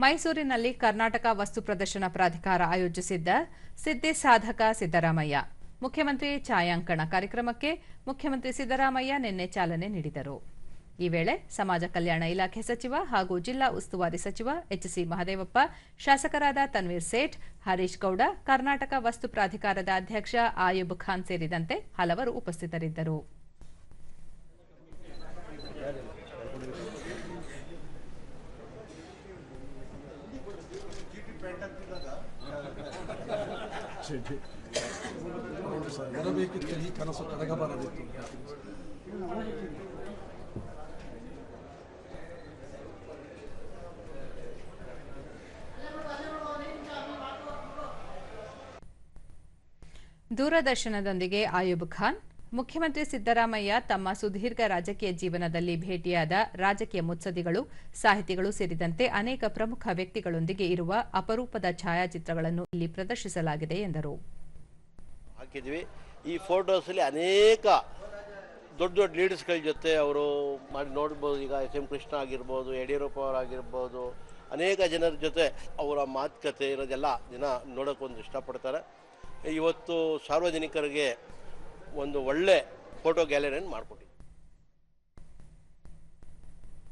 ಮೈಸೂರಿನಲ್ಲಿ ಕರ್ನಾಟಕ ವಸ್ತು ಪ್ರದರ್ಶನ ಪ್ರಾಧಿಕಾರ ಆಯೋಜಿಸಿದ್ದ ಸಿದ್ಧಿ ಸಾಧಕ ಸಿದ್ದರಾಮಯ್ಯ ಮುಖ್ಯಮಂತ್ರಿ ಛಾಯಾಂಕಣ ಕಾರ್ಯಕ್ರಮಕ್ಕೆ ಮುಖ್ಯಮಂತ್ರಿ ಸಿದ್ದರಾಮಯ್ಯ ನಿನ್ನೆ ಚಾಲನೆ ನೀಡಿದರು. ಈ ವೇಳೆ ಸಮಾಜ ಕಲ್ಯಾಣ ಇಲಾಖೆ ಸಚಿವ ಹಾಗೂ ಜಿಲ್ಲಾ ಉಸ್ತುವಾರಿ ಸಚಿವ ಎಚ್ಸಿ ಮಹದೇವಪ್ಪ, ಶಾಸಕರಾದ ತನ್ವೀರ್ ಸೇಠ್, ಹರೀಶ್ ಗೌಡ, ಕರ್ನಾಟಕ ವಸ್ತು ಪ್ರಾಧಿಕಾರದ ಅಧ್ಯಕ್ಷ ಆಯೂಬ್ ಖಾನ್ ಸೇರಿದಂತೆ ಹಲವರು ಉಪಸ್ಥಿತರಿದ್ದರು. ಇರಬೇಕಿತ್ತು, ಈ ಕನಸು ಕರಗಬಾರದಿತ್ತು. ದೂರದರ್ಶನದೊಂದಿಗೆ ಆಯೂಬ್ ಖಾನ್, ಮುಖ್ಯಮಂತ್ರಿ ಸಿದ್ದರಾಮಯ್ಯ ತಮ್ಮ ಸುದೀರ್ಘ ರಾಜಕೀಯ ಜೀವನದಲ್ಲಿ ಭೇಟಿಯಾದ ರಾಜಕೀಯ ಮುತ್ಸದ್ದಿಗಳು, ಸಾಹಿತಿಗಳು ಸೇರಿದಂತೆ ಅನೇಕ ಪ್ರಮುಖ ವ್ಯಕ್ತಿಗಳೊಂದಿಗೆ ಇರುವ ಅಪರೂಪದ ಛಾಯಾಚಿತ್ರಗಳನ್ನು ಇಲ್ಲಿ ಪ್ರದರ್ಶಿಸಲಾಗಿದೆ ಎಂದರು. ಈ ಫೋಟೋಸ್ ಅಲ್ಲಿ ಅನೇಕ ದೊಡ್ಡ ದೊಡ್ಡ ಲೀಡರ್ಸ್ಗಳ ಜೊತೆ ಅವರು ಮಾಡಿ ನೋಡ್ಬೋದು. ಈಗ ಎಸ್.ಎಂ. ಕೃಷ್ಣ ಆಗಿರ್ಬೋದು, ಯಡಿಯೂರಪ್ಪ ಅವರಾಗಿರ್ಬೋದು, ಅನೇಕ ಜನರ ಜೊತೆ ಅವರ ಮಾತುಕತೆ ಇರೋದೆಲ್ಲ ಜನ ನೋಡೋಕ್ಕೊಂದು ಇಷ್ಟಪಡ್ತಾರೆ. ಇವತ್ತು ಸಾರ್ವಜನಿಕರಿಗೆ ಒಂದು ಒಳ್ಳೆ ಫೋಟೋ ಗ್ಯಾಲರಿಯನ್ನು ಮಾಡಿಕೊಟ್ಟಿದ್ದಾರೆ.